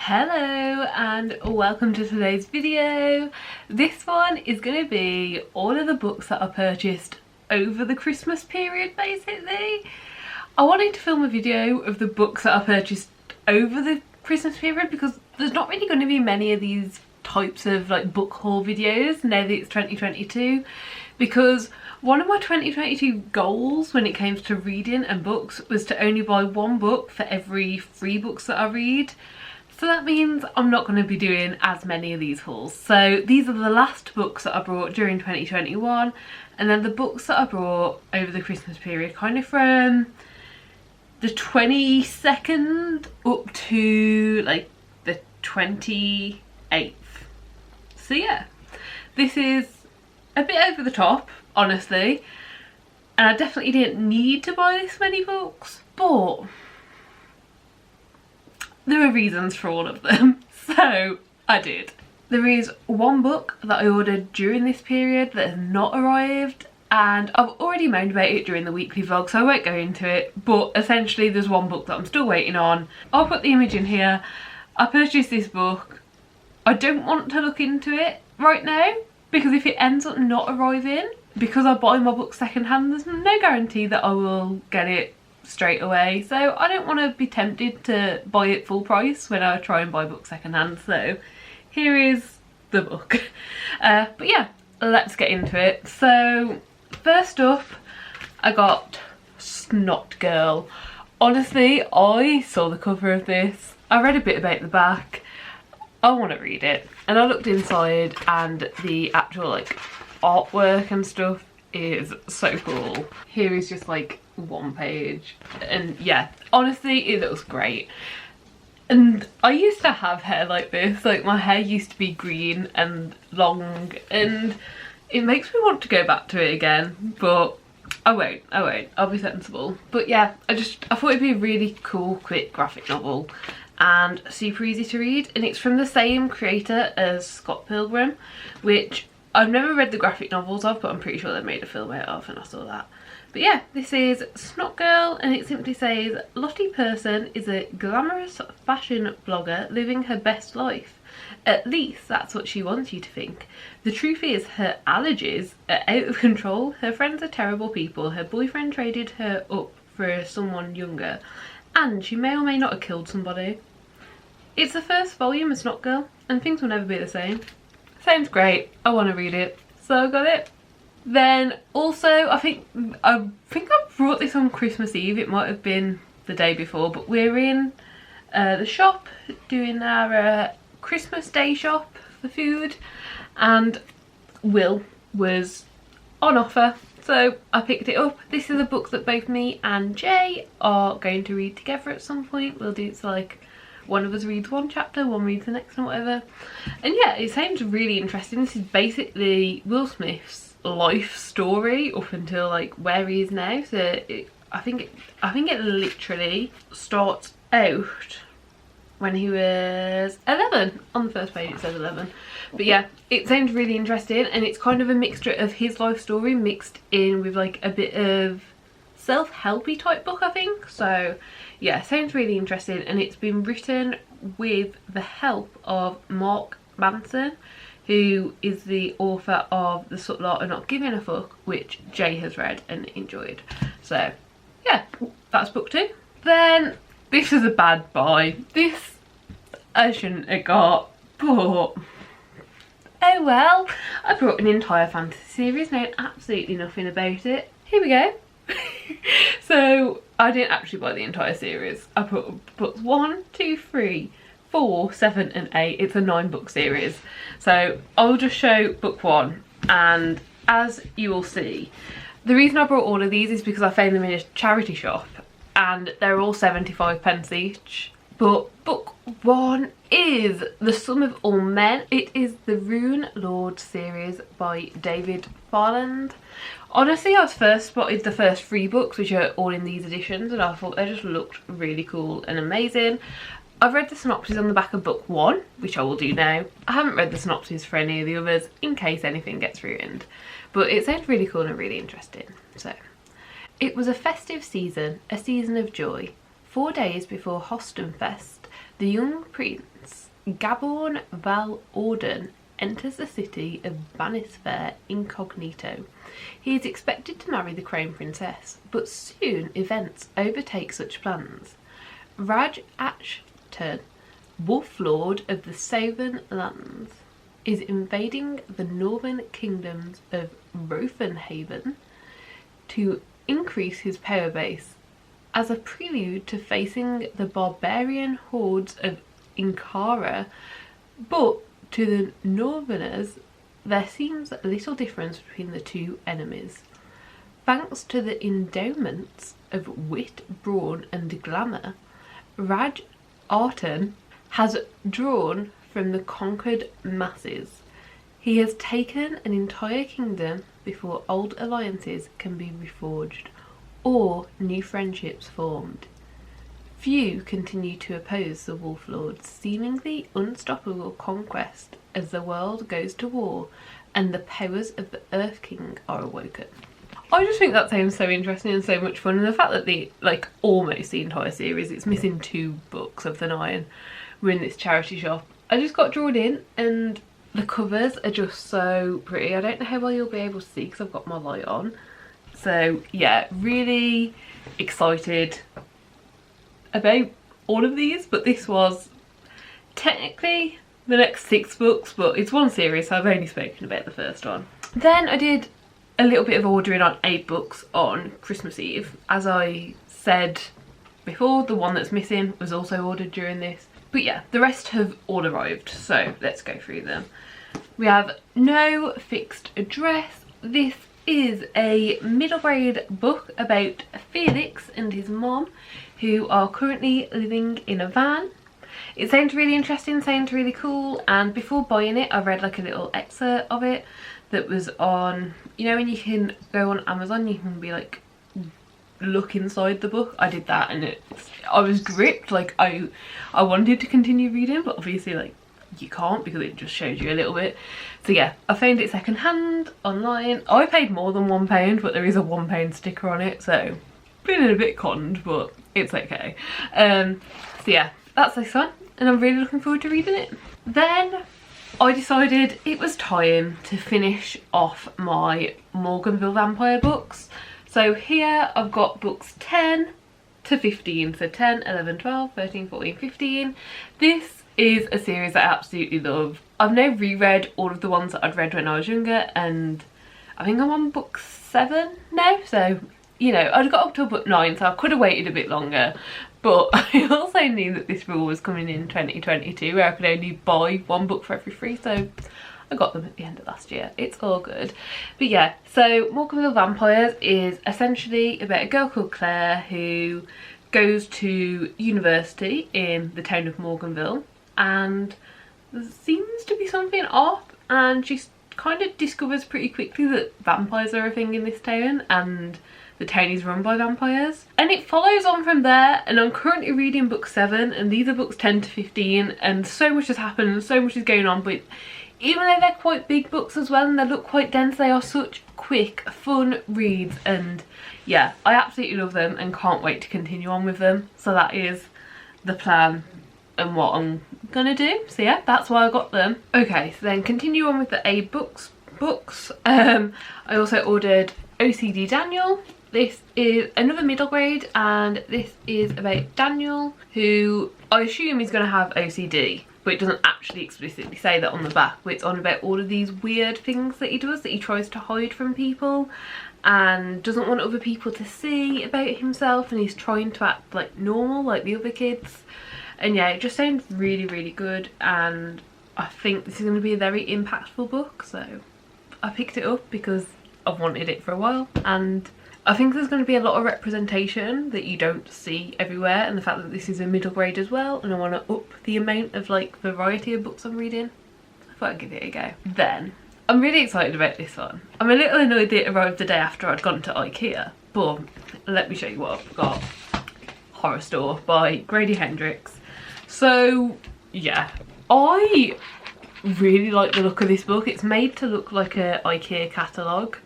Hello and welcome to today's video. This one is going to be all of the books that I purchased over the Christmas period basically. I wanted to film a video of the books that I purchased over the Christmas period because there's not really going to be many of these types of like book haul videos now that it's 2022, because one of my 2022 goals when it came to reading and books was to only buy one book for every 3 books that I read. So that means I'm not going to be doing as many of these hauls. So these are the last books that I brought during 2021, and then the books that I brought over the Christmas period, kind of from the 22nd up to like the 28th. So yeah, this is a bit over the top, honestly, and I definitely didn't need to buy this many books, but there are reasons for all of them, so I did. There is one book that I ordered during this period that has not arrived, and I've already moaned about it during the weekly vlog, so I won't go into it, but essentially there's one book that I'm still waiting on. I'll put the image in here. I purchased this book. I don't want to look into it right now, because if it ends up not arriving, because I buy my books secondhand, there's no guarantee that I will get it straight away, so I don't want to be tempted to buy it full price when I try and buy books secondhand. So here is the book. But yeah, let's get into it. So first up, I got Snot Girl. Honestly, I saw the cover of this, I read a bit about the back, I want to read it, and I looked inside and the actual like artwork and stuff is so cool. Here is just like one page, and yeah, honestly it looks great. And I used to have hair like this, like my hair used to be green and long, and it makes me want to go back to it again, but I won't, I'll be sensible. But yeah, I thought it'd be a really cool quick graphic novel and super easy to read, and it's from the same creator as Scott Pilgrim, which I've never read the graphic novels of, but I'm pretty sure they made a film out of, and I saw that. But yeah, this is Snot Girl, and it simply says, Lottie Person is a glamorous fashion blogger living her best life. At least that's what she wants you to think. The truth is her allergies are out of control, her friends are terrible people, her boyfriend traded her up for someone younger, and she may or may not have killed somebody. It's the first volume of Snot Girl, and things will never be the same. Sounds great, I want to read it, so I got it. Then also, I think I brought this on Christmas Eve, it might have been the day before, but we're in the shop doing our Christmas Day shop for food, and Will was on offer, so I picked it up. This is a book that both me and Jay are going to read together at some point. We'll do it's like one of us reads one chapter, one reads the next and whatever. And yeah, it sounds really interesting. This is basically Will Smith's life story up until like where he is now. So I think it literally starts out when he was 11. On the first page it says 11. But yeah, it sounds really interesting, and it's kind of a mixture of his life story mixed in with like a bit of self-helpy type book, I think. So yeah, sounds really interesting, and it's been written with the help of Mark Manson, who is the author of The Subtle Art of Not Giving a Fuck, which Jay has read and enjoyed. So yeah, that's book 2. Then this is a bad buy. This I shouldn't have got, but oh well. I brought an entire fantasy series, knowing absolutely nothing about it. Here we go. So I didn't actually buy the entire series. I put books 1, 2, 3, 4, 7 and 8. It's a 9-book series. So I'll just show book 1, and as you will see, the reason I brought all of these is because I found them in a charity shop and they're all 75p each. But book 1 is The Sum of All Men. It is the Rune Lord series by David Farland. Honestly, I first spotted the first 3 books, which are all in these editions, and I thought they just looked really cool and amazing. I've read the synopsis on the back of book 1, which I will do now. I haven't read the synopsis for any of the others, in case anything gets ruined. But it sounds really cool and really interesting. So, it was a festive season, a season of joy. 4 days before Hostonfest, the young prince Gaborn Val Orden enters the city of Banisfair incognito. He is expected to marry the Crown Princess, but soon events overtake such plans. Raj Ashton, Wolf Lord of the Southern Lands, is invading the northern kingdoms of Rothenhaven to increase his power base. As a prelude to facing the barbarian hordes of Inkara, but to the Northerners there seems little difference between the two enemies. Thanks to the endowments of wit, brawn and glamour, Raj Arton has drawn from the conquered masses. He has taken an entire kingdom before old alliances can be reforged or new friendships formed. Few continue to oppose the Wolf Lord's seemingly unstoppable conquest as the world goes to war and the powers of the Earth King are awoken. I just think that sounds so interesting and so much fun, and the fact that almost the entire series, it's missing 2 books of the 9, were in this charity shop. I just got drawn in, and the covers are just so pretty. I don't know how well you'll be able to see because I've got my light on. So yeah, really excited about all of these, but this was technically the next 6 books, but it's one series, so I've only spoken about the first one. Then I did a little bit of ordering on 8 books on Christmas Eve. As I said before, the one that's missing was also ordered during this. But yeah, the rest have all arrived, so let's go through them. We have No Fixed Address. This is a middle grade book about Felix and his mom, who are currently living in a van. It sounds really interesting, sounds really cool, and before buying it I read like a little excerpt of it that was on, you know when you can go on Amazon, you can be like, look inside the book. I did that and I was gripped, like I wanted to continue reading, but obviously like you can't because it just shows you a little bit. So yeah, I found it second hand online. I paid more than £1, but there is a £1 sticker on it, so feeling a bit conned, but it's okay. So yeah, that's this one, and I'm really looking forward to reading it. Then I decided it was time to finish off my Morganville Vampire books. So here I've got books 10 to 15, so 10, 11, 12, 13, 14, 15. This is a series I absolutely love. I've now reread all of the ones that I'd read when I was younger, and I think I'm on book 7 now, so you know, I'd got up to book 9, so I could have waited a bit longer, but I also knew that this rule was coming in 2022 where I could only buy 1 book for every 3, so I got them at the end of last year. It's all good. But yeah, so Morganville Vampires is essentially about a girl called Claire who goes to university in the town of Morganville, and there seems to be something off, and she kind of discovers pretty quickly that vampires are a thing in this town and the town is run by vampires. And it follows on from there, and I'm currently reading book 7, and these are books 10 to 15, and so much has happened and so much is going on, but even though they're quite big books as well and they look quite dense, they are such quick, fun reads, and yeah, I absolutely love them and can't wait to continue on with them. So that is the plan and what I'm gonna do. So yeah, that's why I got them. Okay, so then continue on with the A books. I also ordered OCD Daniel. This is another middle grade, and this is about Daniel, who I assume is going to have OCD, but it doesn't actually explicitly say that on the back, but it's on about all of these weird things that he does, that he tries to hide from people and doesn't want other people to see about himself, and he's trying to act like normal like the other kids. And yeah, it just sounds really, really good, and I think this is going to be a very impactful book, so I picked it up because I've wanted it for a while, and I think there's going to be a lot of representation that you don't see everywhere, and the fact that this is a middle grade as well, and I want to up the amount of like variety of books I'm reading, I thought I'd give it a go. Then I'm really excited about this one. I'm a little annoyed that it arrived the day after I'd gone to IKEA, but let me show you what I've got. Horror Store by Grady Hendrix. So yeah, I really like the look of this book. It's made to look like a IKEA catalogue,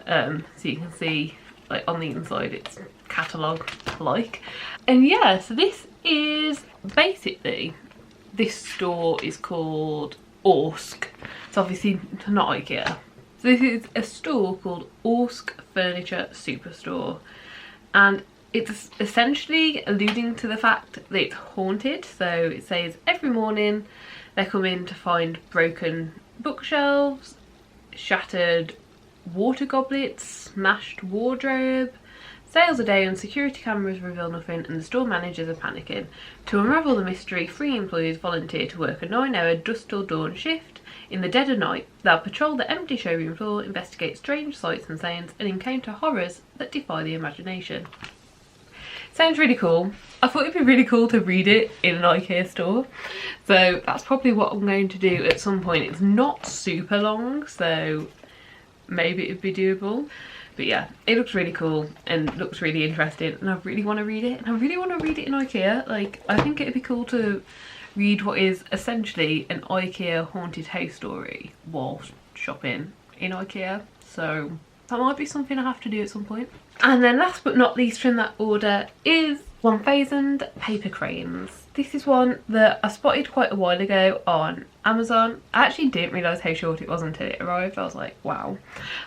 so you can see like on the inside it's catalogue like. And yeah, so this is basically this store is called Orsk. It's obviously not IKEA. So this is a store called Orsk Furniture Superstore, and it's essentially alluding to the fact that it's haunted. So it says every morning they come in to find broken bookshelves, shattered water goblets, smashed wardrobe. Sales are down, security cameras reveal nothing, and the store managers are panicking. To unravel the mystery, 3 employees volunteer to work a 9-hour dusk till dawn shift. In the dead of night, they'll patrol the empty showroom floor, investigate strange sights and sounds, and encounter horrors that defy the imagination. Sounds really cool. I thought it'd be really cool to read it in an IKEA store, so that's probably what I'm going to do at some point. It's not super long, so maybe it'd be doable. But yeah, it looks really cool and looks really interesting, and I really want to read it. And I really want to read it in IKEA. Like, I think it'd be cool to read what is essentially an IKEA haunted house story while shopping in IKEA. So that might be something I have to do at some point. And then last but not least from that order is 1000 Paper Cranes. This is one that I spotted quite a while ago on Amazon. I actually didn't realise how short it was until it arrived. I was like, wow.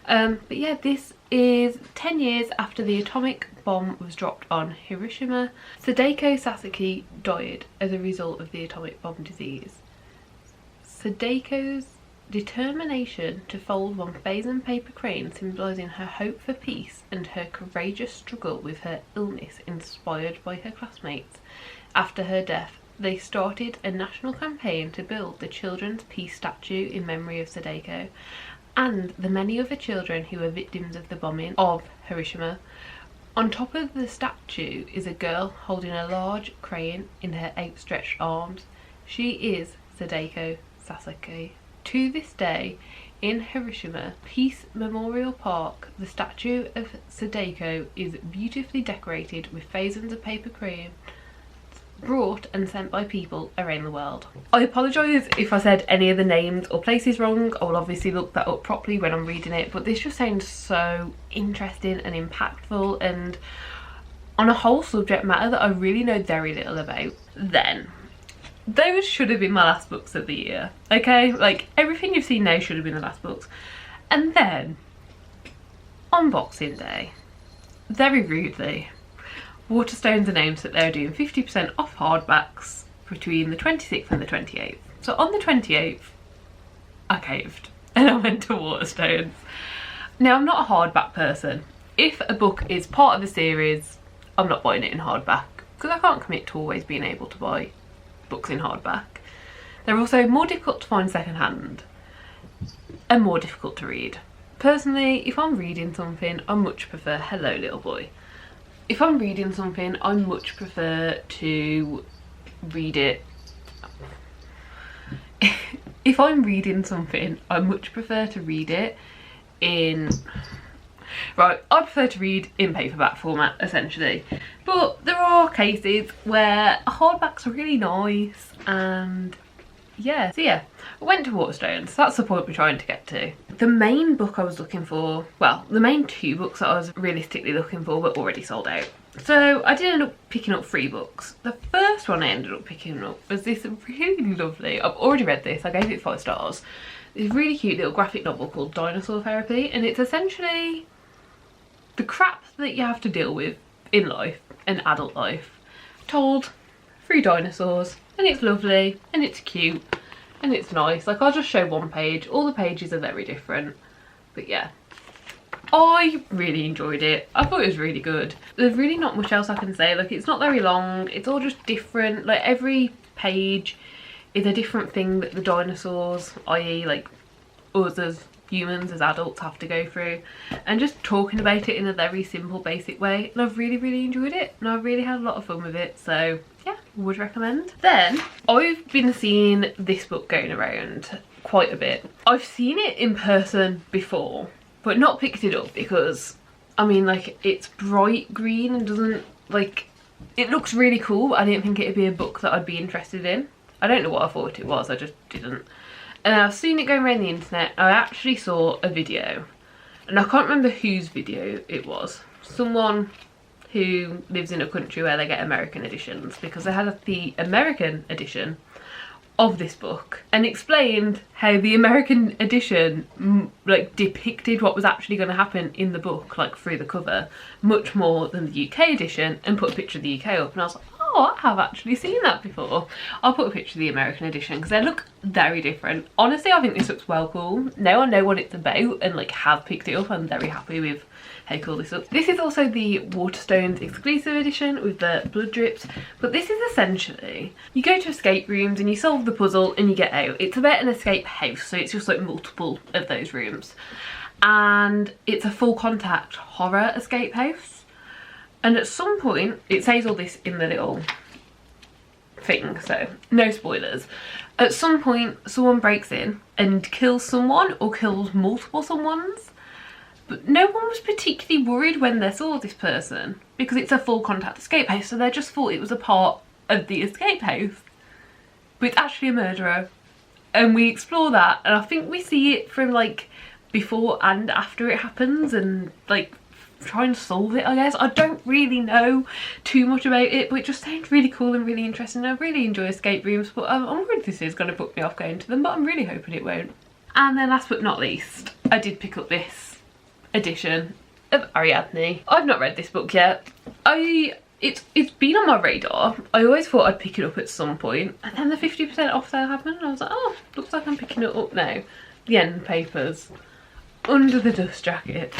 But yeah, this is 10 years after the atomic bomb was dropped on Hiroshima. Sadako Sasaki died as a result of the atomic bomb disease. Sadako's determination to fold 1000 paper cranes, symbolising her hope for peace and her courageous struggle with her illness, inspired by her classmates. After her death, they started a national campaign to build the Children's Peace Statue in memory of Sadako and the many other children who were victims of the bombing of Hiroshima. On top of the statue is a girl holding a large crane in her outstretched arms. She is Sadako Sasaki. To this day, in Hiroshima Peace Memorial Park, the statue of Sadako is beautifully decorated with thousands of paper cranes brought and sent by people around the world. I apologise if I said any of the names or places wrong. I will obviously look that up properly when I'm reading it, but this just sounds so interesting and impactful and on a whole subject matter that I really know very little about. Then those should have been my last books of the year, okay? Like, everything you've seen now should have been the last books. And then on Boxing Day, very rudely, Waterstones announced that they're doing 50% off hardbacks between the 26th and the 28th. So on the 28th, I caved and I went to Waterstones. Now, I'm not a hardback person. If a book is part of a series, I'm not buying it in hardback because I can't commit to always being able to buy books in hardback. They're also more difficult to find secondhand and more difficult to read. Personally, if I'm reading something, I much prefer Hello Little Boy. If I'm reading something, I much prefer to read it. If I'm reading something, I much prefer to read it in... Right, I prefer to read in paperback format, essentially. But there are cases where hardbacks are really nice, and yeah. So yeah, I went to Waterstones. That's the point we're trying to get to. The main book I was looking for, well, the main 2 books that I was realistically looking for were already sold out. So I did end up picking up 3 books. The first one I ended up picking up was this really lovely, I've already read this, I gave it 5 stars. This really cute little graphic novel called Dinosaur Therapy, and it's essentially the crap that you have to deal with in life, in adult life, told through dinosaurs. And it's lovely, and it's cute, and it's nice. Like, I'll just show one page. All the pages are very different, but yeah, I really enjoyed it. I thought it was really good. There's really not much else I can say. Like, it's not very long, it's all just different. Like, every page is a different thing that the dinosaurs, i.e. like us as humans, as adults, have to go through, and just talking about it in a very simple, basic way. And I've really enjoyed it, and I've really had a lot of fun with it, so yeah, would recommend. Then I've been seeing this book going around quite a bit. I've seen it in person before, but not picked it up because, I mean, like, it's bright green and doesn't, like, it looks really cool, but I didn't think it'd be a book that I'd be interested in. I don't know what I thought it was, I just didn't. And I've seen it going around the internet. I actually saw a video, and I can't remember whose video it was. Someone who lives in a country where they get American editions, because they had the American edition of this book and explained how the American edition like depicted what was actually going to happen in the book, like through the cover, much more than the UK edition, and put a picture of the UK up, and I was like, oh, I have actually seen that before. I'll put a picture of the American edition because they look very different. Honestly, I think this looks well cool. Now I know what it's about and like have picked it up, I'm very happy with how cool this looks. This is also the Waterstones exclusive edition with the blood drips, but this is essentially, you go to escape rooms and you solve the puzzle and you get out. It's about an escape house, so it's just like multiple of those rooms. And it's a full contact horror escape house. And at some point, it says all this in the little thing, so no spoilers. At some point, someone breaks in and kills someone or kills multiple someones. But no one was particularly worried when they saw this person because it's a full contact escape house, so they just thought it was a part of the escape house. But it's actually a murderer. And we explore that, and I think we see it from like before and after it happens, and like try and solve it, I guess. I don't really know too much about it, but it just sounds really cool and really interesting. I really enjoy escape rooms, but I'm worried this is going to put me off going to them, but I'm really hoping it won't. And then last but not least, I did pick up this edition of Ariadne. I've not read this book yet. It's been on my radar. I always thought I'd pick it up at some point, and then the 50% off sale happened and I was like, oh, looks like I'm picking it up now. The end papers under the dust jacket.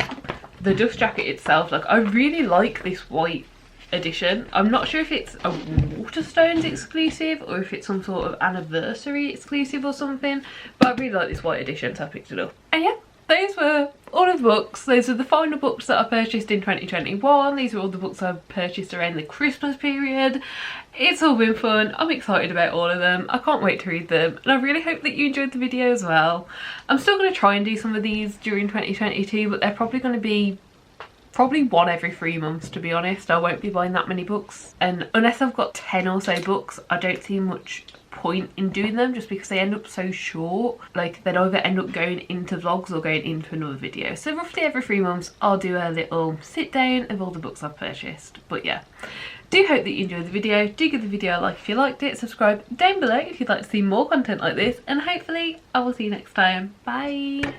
The dust jacket itself, like, I really like this white edition. I'm not sure if it's a Waterstones exclusive or if it's some sort of anniversary exclusive or something, but I really like this white edition, so I picked it up. And yeah, those were all of the books. Those are the final books that I purchased in 2021. These are all the books I purchased around the Christmas period. It's all been fun. I'm excited about all of them. I can't wait to read them, and I really hope that you enjoyed the video as well. I'm still going to try and do some of these during 2022, but they're probably going to be one every 3 months, to be honest. I won't be buying that many books, and unless I've got 10 or so books, I don't see much point in doing them, just because they end up so short. Like, they'd either end up going into vlogs or going into another video. So roughly every 3 months I'll do a little sit down of all the books I've purchased. But yeah, do hope that you enjoyed the video. Do give the video a like if you liked it, subscribe down below if you'd like to see more content like this, and hopefully I will see you next time. Bye.